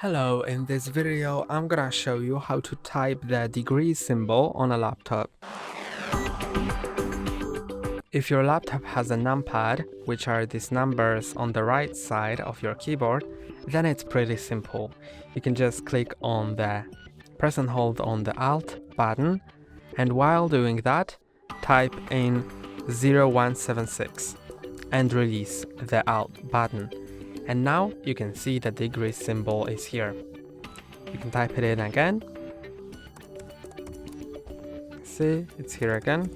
Hello, in this video I'm gonna show you how to type the degree symbol on a laptop. If your laptop has a numpad, which are these numbers on the right side of your keyboard, then it's pretty simple. You can just press and hold on the Alt button, and while doing that, type in 0176 and release the Alt button. And now you can see the degree symbol is here. You can type it in again. See, it's here again.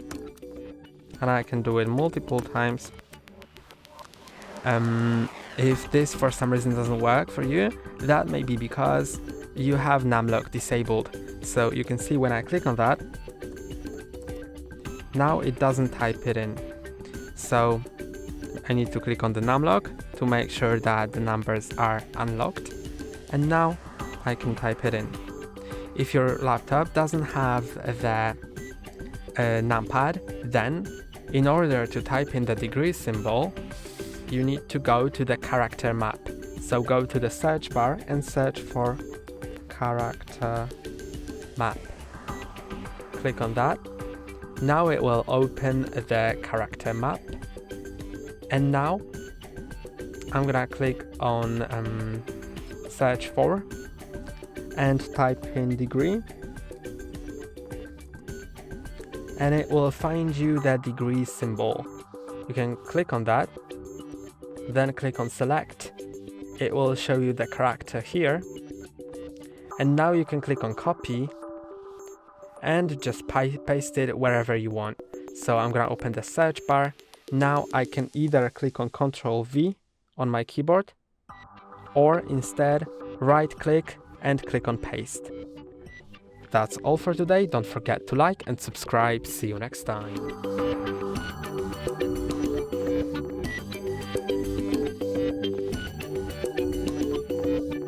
And I can do it multiple times. If this for some reason doesn't work for you, that may be because you have numlock disabled. So you can see when I click on that, now it doesn't type it in. So I need to click on the numlock to make sure that the numbers are unlocked. And now I can type it in. If your laptop doesn't have the numpad, then in order to type in the degree symbol, you need to go to the character map. So go to the search bar and search for character map. Click on that. Now it will open the character map. And now I'm gonna click on search for and type in degree, and it will find you the degree symbol. You can click on that, then click on select. It will show you the character here, and now you can click on copy and just paste it wherever you want. So I'm gonna open the search bar. Now I can either click on Ctrl V on my keyboard, or instead right click and click on paste. That's all for today. Don't forget to like and subscribe. See you next time.